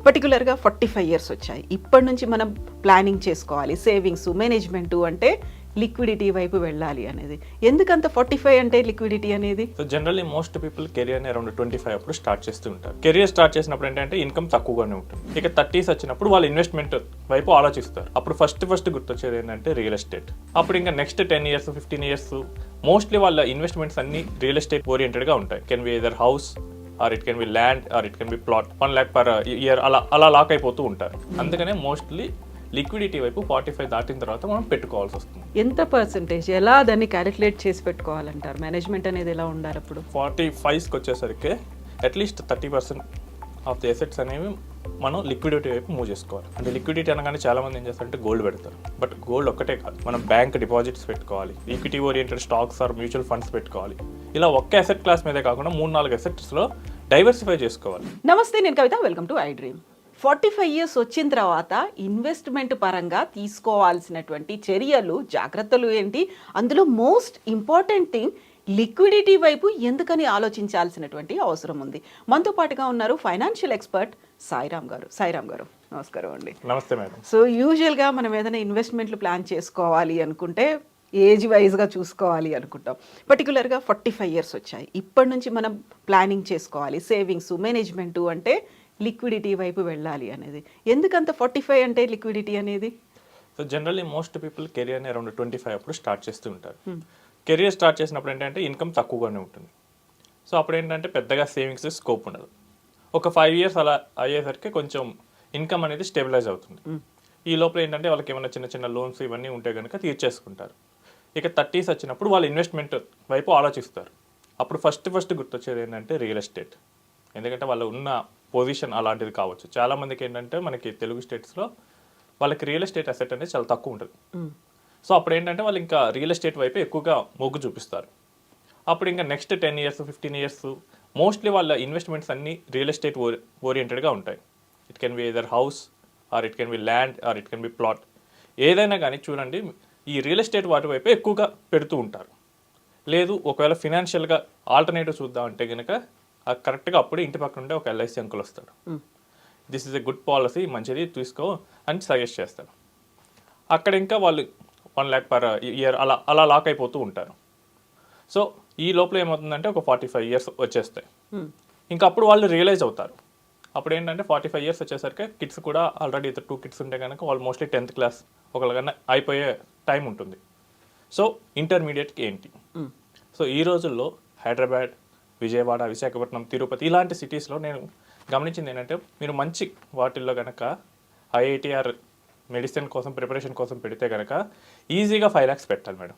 పర్టికులర్గా 45 ఇయర్స్ వచ్చాయి. ఇప్పటి నుంచి మనం ప్లానింగ్ చేసుకోవాలి, సేవింగ్స్, మేనేజ్మెంట్ అంటే లిక్విడిటీ వైపు వెళ్ళాలి అనేది. ఎందుకంత 45 అంటే లిక్విడిటీ అనేది? So generally most people career around 25 అప్పుడు స్టార్ట్ చేస్తూ ఉంటారు. కెరియర్ స్టార్ట్ చేసినప్పుడు ఏంటంటే ఇన్కమ్ తక్కువగానే ఉంటుంది. ఇక 30s వచ్చినప్పుడు వాళ్ళు ఇన్వెస్ట్మెంట్ వైపు ఆలోచిస్తారు. అప్పుడు ఫస్ట్ గుర్తొచ్చేది ఏంటంటే రియల్ ఎస్టేట్. అప్పుడు ఇంకా నెక్స్ట్ 10 ఇయర్స్ 15 ఇయర్స్ మోస్ట్లీ వాళ్ళ ఇన్వెస్ట్మెంట్స్ అన్ని రియల్ ఎస్టేట్ ఓరియంటెడ్ గా ఉంటాయి. Can be either house or it can be land or it can be plot. 1 lakh per year అలా లాక్ అయిపోతూ ఉంటారు. అందుకనే మోస్ట్లీ లిక్విడిటీ వైపు 45 దాటిన తర్వాత మనం పెట్టుకోవాల్సి వస్తుంది. ఎంత పర్సెంటేజ్, ఎలా దాన్ని క్యాలిక్యులేట్ చేసి పెట్టుకోవాలంటారు? మేనేజ్మెంట్ అనేది ఎలా ఉండాలి అప్పుడు? 45కి వచ్చేసరికి అట్లీస్ట్ 30% ఆఫ్ ది అసెట్స్ అనేవి మనం లిక్విడిటీ వైపు మూవ్ చేసుకోవాలి. అంటే లిక్విడిటీ అనగానే చాలా మంది ఏం చేస్తారంటే గోల్డ్ పెడతారు. బట్ గోల్డ్ ఒక్కటే కాదు, మనం బ్యాంక్ డిపాజిట్స్ పెట్టుకోవాలి, equity oriented stocks or mutual funds పెట్టుకోవాలి. ఇలా ఒక్క అసెట్ క్లాస్ మీదే కాకుండా 3-4 అసెట్స్లో డైవర్సిఫై చేసుకోవాలి. నమస్తే, నేను Kavitha. Welcome to iDream. 45 years వచ్చిన తర్వాత ఇన్వెస్ట్మెంట్ పరంగా తీసుకోవాల్సినటువంటి చర్యలు, జాగ్రత్తలు ఏంటి? అందులో మోస్ట్ ఇంపార్టెంట్ థింగ్ లిక్విడిటీ వైపు ఎందుకని ఆలోచించాల్సినటువంటి అవసరం ఉంది. మనతో పాటుగా ఉన్నారు ఫైనాన్షియల్ ఎక్స్పర్ట్ సాయిరామ్ గారు. సాయిరామ్ గారు, నమస్కారం అండి. నమస్తే మేడం. సో యూజువల్గా మనం ఏదైనా ఇన్వెస్ట్మెంట్లు ప్లాన్ చేసుకోవాలి అనుకుంటే ఏజ్ వైజ్గా చూసుకోవాలి అనుకుంటాం. పర్టికులర్గా 45 ఇయర్స్ వచ్చాయి. ఇప్పటి నుంచి మనం ప్లానింగ్ చేసుకోవాలి, సేవింగ్స్, మేనేజ్మెంట్ అంటే లిక్విడిటీ వైపు వెళ్ళాలి అనేది. ఎందుకంత 45 అంటే లిక్విడిటీ అనేది? So generally most people career around 25 అప్పుడు స్టార్ట్ చేస్తూ ఉంటారు. కెరియర్ స్టార్ట్ చేసినప్పుడు ఏంటంటే ఇన్కమ్ తక్కువగానే ఉంటుంది. సో అప్పుడు ఏంటంటే పెద్దగా సేవింగ్స్ స్కోప్ ఉండదు. ఒక 5 ఇయర్స్ అలా అయ్యేసరికి కొంచెం ఇన్కమ్ అనేది స్టెబిలైజ్ అవుతుంది. ఈ లోపల ఏంటంటే వాళ్ళకి ఏమైనా చిన్న లోన్స్ ఇవన్నీ ఉంటే కనుక తీర్చేసుకుంటారు. ఇక 30s వచ్చినప్పుడు వాళ్ళు ఇన్వెస్ట్మెంట్ వైపు ఆలోచిస్తారు. అప్పుడు ఫస్ట్ గుర్తొచ్చేది ఏంటంటే రియల్ ఎస్టేట్. ఎందుకంటే వాళ్ళు ఉన్న పొజిషన్ అలాంటిది కావచ్చు. చాలామందికి ఏంటంటే మనకి తెలుగు స్టేట్స్లో వాళ్ళకి రియల్ ఎస్టేట్ అసెట్ అనేది చాలా తక్కువ ఉంటుంది. సో అప్పుడు ఏంటంటే వాళ్ళు ఇంకా రియల్ ఎస్టేట్ వైపు ఎక్కువగా మొగ్గు చూపిస్తారు. అప్పుడు ఇంకా నెక్స్ట్ 10 ఇయర్స్ 15 ఇయర్స్ మోస్ట్లీ వాళ్ళ ఇన్వెస్ట్మెంట్స్ అన్ని రియల్ ఎస్టేట్ ఓరియంటెడ్గా ఉంటాయి. It can be either house or it can be land or it can be plot. ఏదైనా కానీ చూడండి, ఈ రియల్ ఎస్టేట్ వాటి వైపు ఎక్కువగా పెడుతూ ఉంటారు. లేదు ఒకవేళ ఫినాన్షియల్గా ఆల్టర్నేటివ్ చూద్దామంటే కనుక కరెక్ట్గా అప్పుడే ఇంటి పక్కన ఉండే ఒక ఎల్ఐసి అంకుల్ వస్తాడు. This is a good policy, మంచిది తీసుకో అని సజెస్ట్ చేస్తాడు. అక్కడ ఇంకా వాళ్ళు 1 lakh per ఇయర్ అలా లాక్ అయిపోతూ ఉంటారు. సో ఈ లోపల ఏమవుతుందంటే ఒక 45 ఇయర్స్ వచ్చేస్తాయి. ఇంకా అప్పుడు వాళ్ళు రియలైజ్ అవుతారు. అప్పుడు ఏంటంటే 45 ఇయర్స్ వచ్చేసరికి కిడ్స్ కూడా ఆల్రెడీ 2 కిడ్స్ ఉంటే కనుక వాళ్ళు మోస్ట్లీ 10th క్లాస్ ఒకళ్ళకన్నా అయిపోయే టైం ఉంటుంది. సో ఇంటర్మీడియట్కి ఏంటి? సో ఈ రోజుల్లో హైదరాబాద్, విజయవాడ, విశాఖపట్నం, తిరుపతి ఇలాంటి సిటీస్లో నేను గమనించింది ఏంటంటే మీరు మంచి వాటిల్లో కనుక ఐఐటిఆర్ మెడిసిన్ కోసం ప్రిపరేషన్ కోసం పెడితే కనుక ఈజీగా 5 lakhs పెట్టాలి మేడం.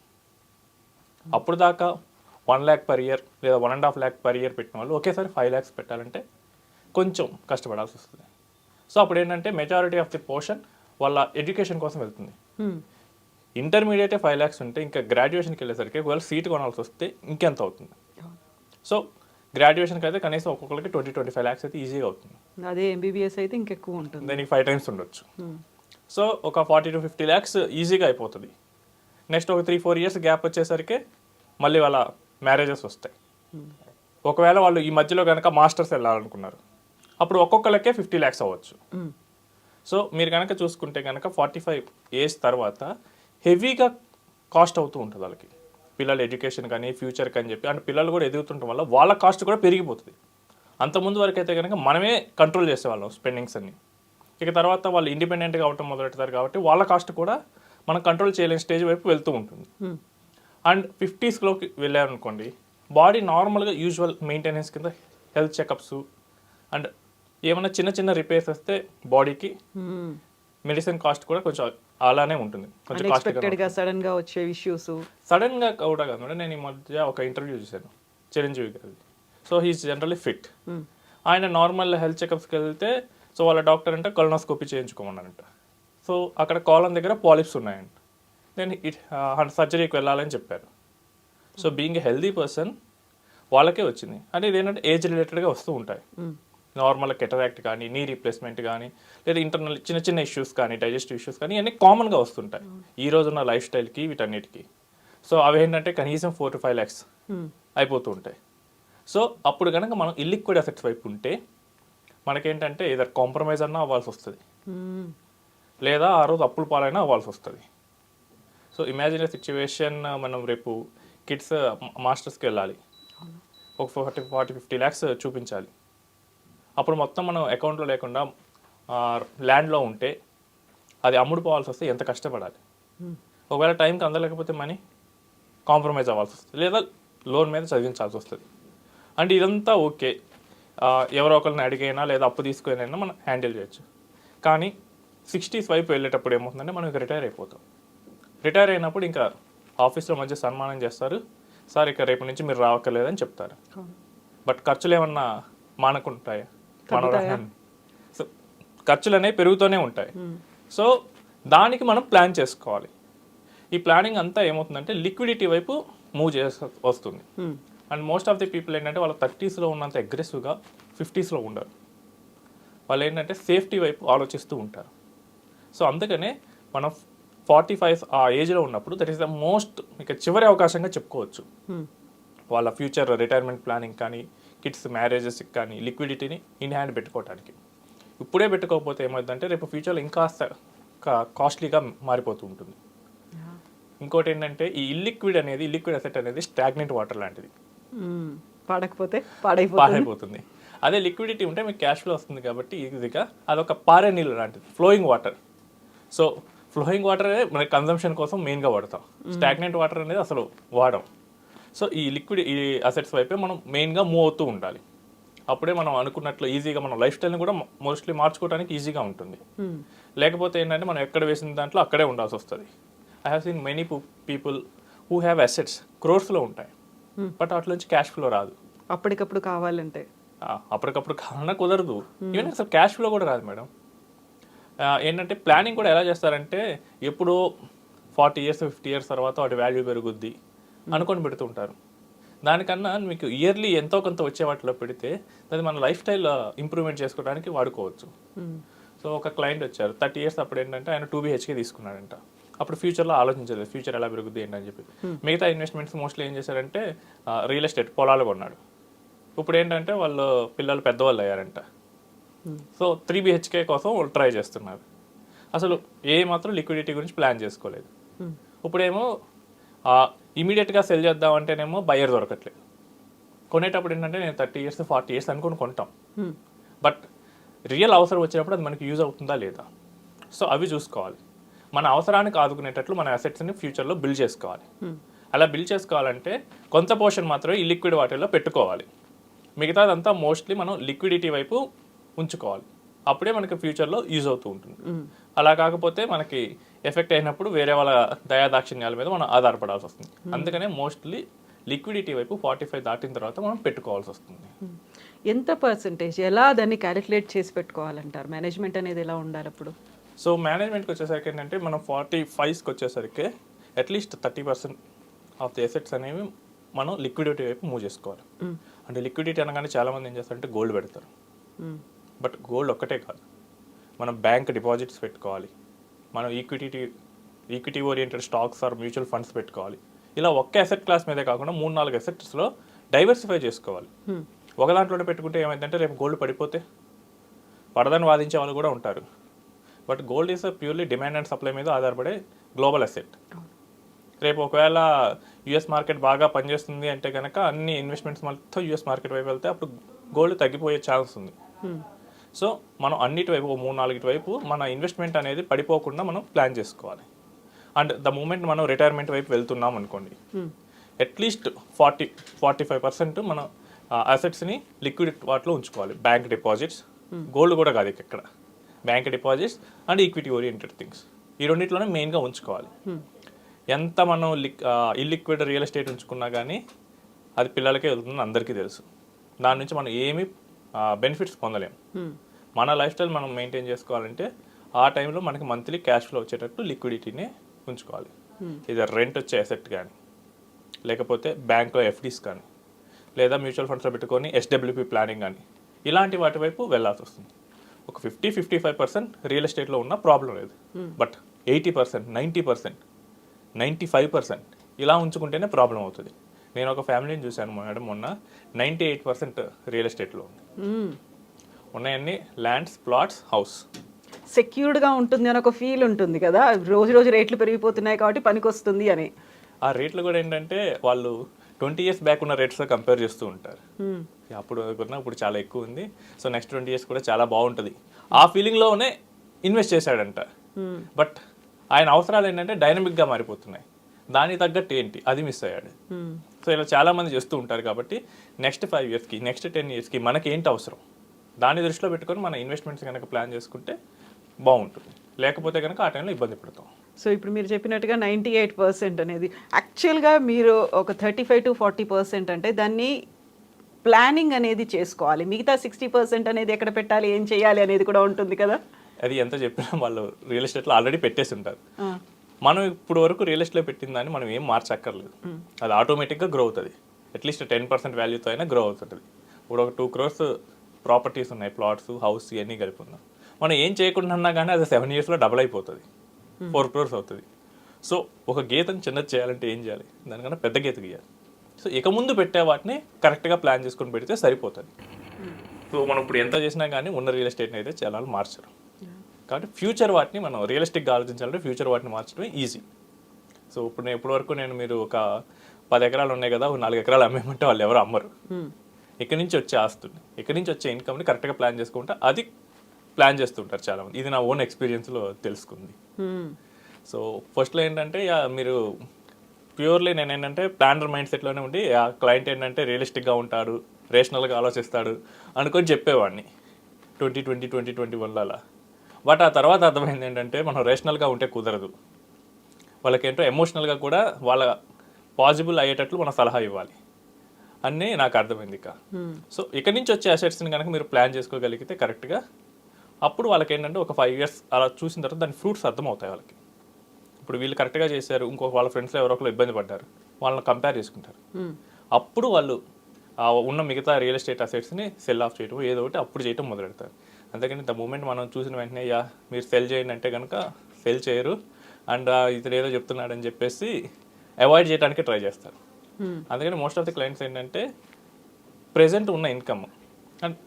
అప్పుడు దాకా 1 lakh per ఇయర్ లేదా 1.5 lakh per ఇయర్ పెట్టిన వాళ్ళు ఒకేసారి 5 lakhs పెట్టాలంటే కొంచెం కష్టపడాల్సి వస్తుంది. సో అప్పుడు ఏంటంటే మెజారిటీ ఆఫ్ ది పోర్షన్ వాళ్ళ ఎడ్యుకేషన్ కోసం వెళ్తుంది. ఇంటర్మీడియటే 5 lakhs ఉంటే ఇంకా గ్రాడ్యుయేషన్కి వెళ్ళేసరికి ఒకవేళ సీట్ కొనాల్సి వస్తే ఇంకెంత అవుతుంది? సో గ్రాడ్యుయేషన్కి అయితే కనీసం ఒక్కొక్కరికి 20-25 lakhs అయితే ఈజీగా అవుతుంది. అదే ఎంబీబీఎస్ అయితే ఇంకెక్కువ ఉంటుంది, దానికి 5 times ఉండొచ్చు. సో ఒక 40-50 lakhs ఈజీగా అయిపోతుంది. నెక్స్ట్ ఒక 3-4 ఇయర్స్ గ్యాప్ వచ్చేసరికి మళ్ళీ వాళ్ళ మ్యారేజెస్ వస్తాయి. ఒకవేళ వాళ్ళు ఈ మధ్యలో కనుక మాస్టర్స్ వెళ్ళాలనుకున్నారు, అప్పుడు ఒక్కొక్కరికే 50 lakhs అవ్వచ్చు. సో మీరు కనుక చూసుకుంటే కనుక 45 ఏజ్ తర్వాత హెవీగా కాస్ట్ అవుతూ ఉంటుంది వాళ్ళకి. పిల్లల ఎడ్యుకేషన్ కానీ ఫ్యూచర్ కానీ చెప్పి, అంటే పిల్లలు కూడా ఎదుగుతుండటం వల్ల వాళ్ళ కాస్ట్ కూడా పెరిగిపోతుంది. అంతకుముందు వరకు అయితే కనుక మనమే కంట్రోల్ చేసేవాళ్ళం స్పెండింగ్స్ అన్ని. ఇక తర్వాత వాళ్ళు ఇండిపెండెంట్గా అవటం మొదలెడతారు కాబట్టి వాళ్ళ కాస్ట్ కూడా మనం కంట్రోల్ చేయలేని స్టేజ్ వైపు వెళ్తూ ఉంటుంది. అండ్ 50sలోకి వెళ్ళారనుకోండి, బాడీ నార్మల్గా యూజువల్ మెయింటెనెన్స్ కింద హెల్త్ చెకప్స్ అండ్ ఏమైనా చిన్న రిపేర్స్ వస్తే బాడీకి మెడిసిన్ కాస్ట్ కూడా కొంచెం అలానే ఉంటుంది. కొంచెం అన్ఎక్స్పెక్టెడ్గా సడన్గా వచ్చే ఇష్యూస్. సడన్గా కూడా కాదు మేడం. నేను ఈ మధ్య ఒక ఇంటర్వ్యూ చూశాను చిరంజీవి గారి. So he's generally fit. ఆయన నార్మల్ హెల్త్ చెకప్స్కి వెళ్తే సో వాళ్ళ డాక్టర్ అంటే కొలనోస్కోపీ చేయించుకోమన్నారంట. సో అక్కడ కాలన్ దగ్గర పాలిప్స్ ఉన్నాయంట. దెన్ సర్జరీకి వెళ్ళాలని చెప్పారు. So being a healthy person వాళ్ళకే వచ్చింది. అంటే ఇదేంటంటే ఏజ్ రిలేటెడ్గా వస్తూ ఉంటాయి. నార్మల్ కెటరాక్ట్ కానీ, నీ రీప్లేస్మెంట్ కానీ, లేదా ఇంటర్నల్ చిన్న ఇష్యూస్ కానీ, డైజెస్టివ్ ఇష్యూస్ కానీ ఇవన్నీ కామన్గా వస్తుంటాయి ఈ రోజున్న లైఫ్ స్టైల్కి వీటన్నిటికీ. సో అవి ఏంటంటే కనీసం 4-5 lakhs అయిపోతూ ఉంటాయి. సో అప్పుడు కనుక మనం ఇల్లిక్విడ్ అసెట్స్ వైపు ఉంటే మనకేంటంటే ఏదైనా కాంప్రమైజ్ అన్నా అవ్వాల్సి వస్తుంది, మ్మ్. లేదా ఆ రోజు అప్పుల పాలైనా అవ్వాల్సి వస్తుంది. సో ఇమాజిన్ సిచ్యువేషన్, మనం రేపు కిడ్స్ మాస్టర్స్కి వెళ్ళాలి, ఒక 40-50 ల్యాక్స్ చూపించాలి. అప్పుడు మొత్తం మనం అకౌంట్లో లేకుండా ల్యాండ్లో ఉంటే అది అమ్ముడు పోవాల్సి వస్తే ఎంత కష్టపడాలి. ఒకవేళ టైంకి అందలేకపోతే మనీ కాంప్రమైజ్ అవ్వాల్సి వస్తుంది, లేదా లోన్ మీద చదివించాల్సి వస్తుంది. అంటే ఇదంతా ఓకే, ఎవరో ఒకరిని అడిగైనా లేదా అప్పు తీసుకునైనా మనం హ్యాండిల్ చేయొచ్చు. కానీ 60s వైపు వెళ్ళేటప్పుడు ఏమవుతుందంటే మనం ఇక రిటైర్ అయిపోతాం. రిటైర్ అయినప్పుడు ఇంకా ఆఫీస్లో మంచి సన్మానం చేస్తారు, సార్ ఇక రేపు నుంచి మీరు రావక్కర్లేదని చెప్తారు. బట్ ఖర్చులు ఏమన్నా మానకుంటాయా? సో ఖర్చులు అనేవి పెరుగుతూనే ఉంటాయి. సో దానికి మనం ప్లాన్ చేసుకోవాలి. ఈ ప్లానింగ్ అంతా ఏమవుతుందంటే లిక్విడిటీ వైపు మూవ్ చేసి వస్తుంది. And most of the people ఏంటంటే వాళ్ళ 30sలో ఉన్నంత అగ్రెసివ్గా 50sలో ఉండరు. వాళ్ళు ఏంటంటే సేఫ్టీ వైపు ఆలోచిస్తూ ఉంటారు. సో అందుకనే మనం 45 ఆ ఏజ్లో ఉన్నప్పుడు దట్ ఈస్ ద మోస్ట్ ఇక చివరి అవకాశంగా చెప్పుకోవచ్చు. వాళ్ళ ఫ్యూచర్ రిటైర్మెంట్ ప్లానింగ్ కానీ, కిడ్స్ మ్యారేజెస్కి కానీ లిక్విడిటీని ఇన్ హ్యాండ్ పెట్టుకోవడానికి. ఇప్పుడే పెట్టుకోకపోతే ఏమవుతుందంటే రేపు ఫ్యూచర్లో ఇంకాస్త కాస్ట్లీగా మారిపోతూ ఉంటుంది. ఇంకోటి ఏంటంటే ఈ ఇల్లిక్విడ్ అసెట్ అనేది స్టాగ్నెంట్ వాటర్ లాంటిది, పాడకపోతే పాడైపోతుంది. అదే లిక్విడిటీ ఉంటే మీకు క్యాష్ ఫ్లో వస్తుంది కాబట్టి ఈజీగా అదొక పారే నీళ్ళు లాంటిది, flowing water. So flowing water అనేది మన కన్జంప్షన్ కోసం మెయిన్గా వాడతాం, స్టాగ్నెంట్ వాటర్ అనేది అసలు వాడం. సో ఈ అసెట్స్ వైపే మనం మెయిన్గా మూవ్ అవుతూ ఉండాలి. అప్పుడే మనం అనుకున్నట్లు ఈజీగా మన లైఫ్ స్టైల్ని కూడా మోస్ట్లీ మార్చుకోవడానికి ఈజీగా ఉంటుంది. లేకపోతే ఏంటంటే మనం ఎక్కడ వేసిన దాంట్లో అక్కడే ఉండాల్సి వస్తుంది. I have seen many people who have assets క్రోర్స్లో ఉంటాయి, బట్ వాటి నుంచి క్యాష్ ఫ్లో రాదు. అప్పటికప్పుడు కావాలంటే అప్పటికప్పుడు కావాలన్నా కుదరదు. ఈవెన్ అసలు క్యాష్ ఫ్లో కూడా రాదు మేడం. ఏంటంటే ప్లానింగ్ కూడా ఎలా చేస్తారంటే ఎప్పుడో 40 years 50 years తర్వాత వాటి వాల్యూ పెరుగుద్ది అనుకొని పెడుతుంటారు. దానికన్నా మీకు ఇయర్లీ ఎంతో కొంత వచ్చే వాటిలో పెడితే అది మన లైఫ్ స్టైల్ ఇంప్రూవ్మెంట్ చేసుకోవడానికి వాడుకోవచ్చు. సో ఒక క్లయింట్ వచ్చారు 30 years అప్పుడు ఏంటంటే ఆయన 2 BHK తీసుకున్నాడంట. అప్పుడు ఫ్యూచర్లో ఆలోచించలేదు ఫ్యూచర్ ఎలా పెరుగుద్ది ఏంటని చెప్పి. మిగతా ఇన్వెస్ట్మెంట్స్ మోస్ట్లీ ఏం చేశారంటే రియల్ ఎస్టేట్ పొలాలు కొన్నాడు. ఇప్పుడు ఏంటంటే వాళ్ళు పిల్లలు పెద్దవాళ్ళు అయ్యారంట. సో 3 BHK కోసం వాళ్ళు ట్రై చేస్తున్నారు. అసలు ఏ మాత్రం లిక్విడిటీ గురించి ప్లాన్ చేసుకోలేదు. ఇప్పుడేమో ఇమీడియట్గా సెల్ చేద్దాం అంటేనేమో బయర్ దొరకట్లేదు. కొనేటప్పుడు ఏంటంటే నేను 30 years 40 years అనుకుని కొంటాం, బట్ రియల్ అవసరం వచ్చినప్పుడు అది మనకి యూజ్ అవుతుందా లేదా. సో అవి చూసుకోవాలి. మన అవసరానికి ఆదుకునేటట్లు మన అసెట్స్ని ఫ్యూచర్లో బిల్డ్ చేసుకోవాలి. అలా బిల్డ్ చేసుకోవాలంటే కొంత పోర్షన్ మాత్రమే ఈ లిక్విడ్ వాటిల్లో పెట్టుకోవాలి, మిగతాదంతా మోస్ట్లీ మనం లిక్విడిటీ వైపు ఉంచుకోవాలి. అప్పుడే మనకి ఫ్యూచర్లో యూజ్ అవుతూ ఉంటుంది. అలా కాకపోతే మనకి ఎఫెక్ట్ అయినప్పుడు వేరే వాళ్ళ దయాదాక్షిణ్యాల మీద మనం ఆధారపడాల్సి వస్తుంది. అందుకనే మోస్ట్లీ లిక్విడిటీ వైపు 45 దాటిన తర్వాత మనం పెట్టుకోవాల్సి వస్తుంది. ఎంత పర్సెంటేజ్, ఎలా దాన్ని క్యాలిక్యులేట్ చేసి పెట్టుకోవాలంటారు? మేనేజ్మెంట్ అనేది ఎలా ఉండాలి అప్పుడు? సో మేనేజ్మెంట్కి వచ్చేసరికి ఏంటంటే మనం 45కి వచ్చేసరికి అట్లీస్ట్ 30% ఆఫ్ ది అసెట్స్ అనేవి మనం లిక్విడిటీ వైపు మూవ్ చేసుకోవాలి. అంటే లిక్విడిటీ అనగానే చాలామంది ఏం చేస్తారంటే గోల్డ్ పెడతారు, బట్ గోల్డ్ ఒక్కటే కాదు, మనం బ్యాంక్ డిపాజిట్స్ పెట్టుకోవాలి, మనం equity oriented stocks or mutual funds పెట్టుకోవాలి. ఇలా ఒక్క అసెట్ క్లాస్ మీదే కాకుండా 3-4 అసెట్స్లో డైవర్సిఫై చేసుకోవాలి. ఒక దాంట్లోనే పెట్టుకుంటే ఏమైందంటే రేపు గోల్డ్ పడిపోతే పడదని వాదించే వాళ్ళు కూడా ఉంటారు. But gold is purely demand and supply మీద ఆధారపడే గ్లోబల్ అసెట్. రేపు ఒకవేళ యుఎస్ మార్కెట్ బాగా పనిచేస్తుంది అంటే కనుక అన్ని ఇన్వెస్ట్మెంట్స్ మొత్తం యుఎస్ మార్కెట్ వైపు వెళ్తే అప్పుడు గోల్డ్ తగ్గిపోయే ఛాన్స్ ఉంది. సో మనం అన్నిటి వైపు 3-4 వైపు మన ఇన్వెస్ట్మెంట్ అనేది పడిపోకుండా మనం ప్లాన్ చేసుకోవాలి. అండ్ ద మూమెంట్ మనం రిటైర్మెంట్ వైపు వెళ్తున్నాం అనుకోండి, అట్లీస్ట్ 40-45% మనం అసెట్స్ని లిక్విడ్ వాటిలో ఉంచుకోవాలి. బ్యాంక్ డిపాజిట్స్, గోల్డ్ కూడా కాదు ఇక్కడ, bank deposits and equity oriented things, ఈ రెండింటిలోనే మెయిన్గా ఉంచుకోవాలి. ఎంత మనం ఇల్లిక్విడ్ రియల్ ఎస్టేట్ ఉంచుకున్నా కానీ అది పిల్లలకే వెళ్తుందని అందరికీ తెలుసు. దాని నుంచి మనం ఏమీ బెనిఫిట్స్ పొందలేము. మన లైఫ్ స్టైల్ మనం మెయింటైన్ చేసుకోవాలంటే ఆ టైంలో మనకి మంత్లీ క్యాష్ ఫ్లో వచ్చేటట్టు లిక్విడిటీని ఉంచుకోవాలి. ఇది రెంట్ వచ్చే అసెట్ కానీ, లేకపోతే బ్యాంక్లో FDs కానీ, లేదా మ్యూచువల్ ఫండ్స్లో పెట్టుకొని SWP ప్లానింగ్ కానీ, ఇలాంటి వాటి వైపు వెళ్ళాల్సి వస్తుంది. ఒక 50-55% రియల్ ఎస్టేట్లో ఉన్న ప్రాబ్లం లేదు, బట్ 80%, 90%, 95% ఇలా ఉంచుకుంటేనే ప్రాబ్లం అవుతుంది. నేను ఒక ఫ్యామిలీని చూశాను మేడం మొన్న, 98% రియల్ ఎస్టేట్లో ఉంది. ఉన్నాయన్నీ ల్యాండ్స్, ప్లాట్స్, హౌస్. సెక్యూర్డ్గా ఉంటుంది అని ఒక ఫీల్ ఉంటుంది కదా, రోజు రోజు రేట్లు పెరిగిపోతున్నాయి కాబట్టి పనికొస్తుంది అని. ఆ రేట్లు కూడా ఏంటంటే వాళ్ళు 20 years బ్యాక్ ఉన్న రేట్స్తో కంపేర్ చేస్తూ ఉంటారు. అప్పుడు కొన్నా ఇప్పుడు చాలా ఎక్కువ ఉంది, సో నెక్స్ట్ 20 years కూడా చాలా బాగుంటుంది ఆ ఫీలింగ్లోనే ఇన్వెస్ట్ చేశాడంట. బట్ ఆయన అవసరాలు ఏంటంటే డైనమిక్గా మారిపోతున్నాయి, దానికి తగ్గట్టు ఏంటి అది మిస్ అయ్యాడు. సో ఇలా చాలామంది చేస్తూ ఉంటారు. కాబట్టి నెక్స్ట్ 5 yearsకి, నెక్స్ట్ 10 yearsకి మనకి ఏంటి అవసరం దాన్ని దృష్టిలో పెట్టుకొని మన ఇన్వెస్ట్మెంట్స్ కనుక ప్లాన్ చేసుకుంటే బాగుంటుంది. లేకపోతే కనుక ఆ టైంలో ఇబ్బంది పడతాం. సో ఇప్పుడు మీరు చెప్పినట్టుగా 98% అనేది యాక్చువల్గా మీరు ఒక 35 to 40% అంటే దాన్ని ప్లానింగ్ అనేది చేసుకోవాలి. మిగతా 60% అనేది ఎక్కడ పెట్టాలి, ఏం చేయాలి అనేది కూడా ఉంటుంది కదా. అది ఎంత చెప్పినా వాళ్ళు రియల్ ఎస్టేట్లో ఆల్రెడీ పెట్టేసి ఉంటారు. మనం ఇప్పుడు వరకు రియల్ ఎస్టేట్లో పెట్టిన దాన్ని మనం ఏం మార్చక్కర్లేదు, అది ఆటోమేటిక్గా గ్రో అవుతుంది. అట్లీస్ట్ 10% వాల్యూతో అయినా గ్రో అవుతుంటుంది. ఇప్పుడు ఒక 2 crores ప్రాపర్టీస్ ఉన్నాయి, ప్లాట్స్, హౌస్ ఇవన్నీ కలిపి ఉన్నాం. మనం ఏం చేయకుండా అన్నా కానీ అది 7 yearsలో డబుల్ అయిపోతుంది, 4 crores అవుతుంది. సో ఒక గీతను చిన్నది చేయాలంటే ఏం చేయాలి, దానికన్నా పెద్ద గీత గీయాలి. సో ఇక ముందు పెట్టే వాటిని కరెక్ట్గా ప్లాన్ చేసుకొని పెడితే సరిపోతుంది. సో మనం ఇప్పుడు ఎంత చేసినా కానీ ఉన్న రియల్ ఎస్టేట్ని అయితే చాలా మార్చరు. కాబట్టి ఫ్యూచర్ వాటిని మనం రియలిస్టిక్గా ఆలోచించాలంటే ఫ్యూచర్ వాటిని మార్చడమే ఈజీ. సో ఇప్పుడు వరకు మీరు ఒక 10 ఎకరాలు ఉన్నాయి కదా, ఒక 4 ఎకరాలు అమ్మేమంటే వాళ్ళు ఎవరు అమ్మరు. ఇక్కడి నుంచి వచ్చే ఆస్తుని, ఇక్కడి నుంచి వచ్చే ఇన్కమ్ని కరెక్ట్గా ప్లాన్ చేసుకుంటే అది ప్లాన్ చేస్తుంటారు చాలామంది. ఇది నా ఓన్ ఎక్స్పీరియన్స్లో తెలుసుకుంది. సో ఫస్ట్లో ఏంటంటే మీరు ప్యూర్లీ నేను ఏంటంటే ప్లానర్ మైండ్ సెట్లోనే ఉండి ఆ క్లయింట్ ఏంటంటే రియలిస్టిక్గా ఉంటాడు, రేషనల్గా ఆలోచిస్తాడు అనుకొని చెప్పేవాడిని 2020, 2021 అలా. బట్ ఆ తర్వాత అర్థమైంది ఏంటంటే మనం రేషనల్గా ఉంటే కుదరదు, వాళ్ళకేంటో ఎమోషనల్గా కూడా వాళ్ళ పాసిబుల్ అయ్యేటట్లు మనం సలహా ఇవ్వాలి అని నాకు అర్థమైంది. సో ఇక్కడి నుంచి వచ్చే అసెట్స్ని కనుక మీరు ప్లాన్ చేసుకోగలిగితే కరెక్ట్గా, అప్పుడు వాళ్ళకి ఏంటంటే ఒక 5 years అలా చూసిన తర్వాత దాని ఫ్రూట్స్ అర్థమవుతాయి వాళ్ళకి. ఇప్పుడు వీళ్ళు కరెక్ట్గా చేశారు, ఇంకొక వాళ్ళ ఫ్రెండ్స్లో ఎవరో ఒకరు ఇబ్బంది పడ్డారు, వాళ్ళని కంపేర్ చేసుకుంటారు. అప్పుడు వాళ్ళు ఉన్న మిగతా రియల్ ఎస్టేట్ అసెట్స్ని సెల్ ఆఫ్ చేయడం ఏదో ఒకటి అప్పుడు చేయడం మొదలెడతారు. అంతేకాని ద మూమెంట్ మనం చూసిన వెంటనే మీరు సెల్ చేయండి అంటే కనుక సెల్ చేయరు, అండ్ ఇతను ఏదో చెప్తున్నాడని చెప్పేసి అవాయిడ్ చేయడానికి ట్రై చేస్తారు. అందుకని మోస్ట్ ఆఫ్ ది క్లయింట్స్ ఏంటంటే ప్రెజెంట్ ఉన్న ఇన్కమ్ అండ్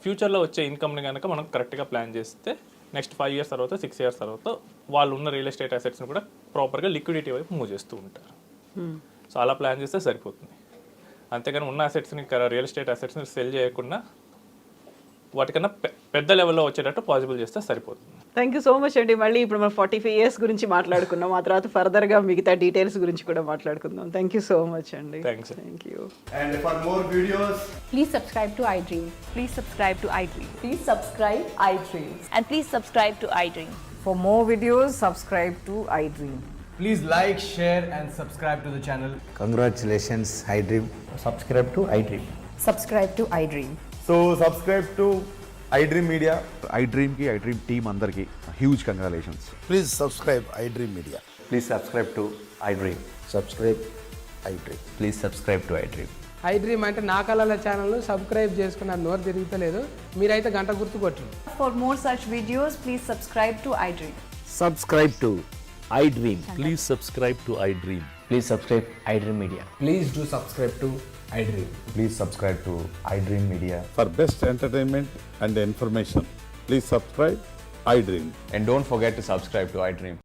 ఫ్యూచర్లో వచ్చే ఇన్కమ్ని కనుక మనం కరెక్ట్గా ప్లాన్ చేస్తే నెక్స్ట్ 5 years తర్వాత 6 years తర్వాత వాళ్ళు ఉన్న రియల్ ఎస్టేట్ అసెట్స్ని కూడా ప్రాపర్గా లిక్విడిటీ వైపు మూవ్ చేస్తూ ఉంటారు. సో అలా ప్లాన్ చేస్తే సరిపోతుంది. అంతేగాని ఉన్న అసెట్స్ని రియల్ ఎస్టేట్ అసెట్స్ని సెల్ చేయకుండా వాటికన్నా పెద్ద లెవెల్లో వచ్చేటట్టు పాసిబుల్ చేస్తే సరిపోతుంది. థ్యాంక్ యూ సో మచ్ అండి. మళ్ళీ ఇప్పుడు మనం 45 years గురించి మాట్లాడుకున్నాం, ఆ తర్వాత ఫర్దర్గా మిగతా డీటెయిల్స్ గురించి కూడా మాట్లాడుకుందాం. థ్యాంక్ యూ సో మచ్ అండి. Thanks. Thank you. And for more videos, Please subscribe to iDream. Please subscribe to iDream. Please subscribe iDream. And please subscribe to iDream. For more videos, subscribe to iDream. please like, share, and subscribe to the channel. Congratulations, iDream. subscribe to iDream. Subscribe to iDream. So subscribe to iDream Media. iDream ki iDream team andarki huge congratulations. Please subscribe iDream Media. Please subscribe to iDream. Subscribe iDream. Please subscribe to iDream. iDream అంటే నా కళల ఛానల్ను subscribe చేసుకున్న నోరు తిరుగుతలేదు, మీరైతే గంట గుర్తు కొట్టండి. For more such videos, please subscribe to iDream. Subscribe to iDream. Please subscribe to iDream. Please subscribe iDream Media. Please do subscribe to iDream. Please subscribe to iDream Media. For best entertainment and information, please subscribe iDream. And don't forget to subscribe to iDream.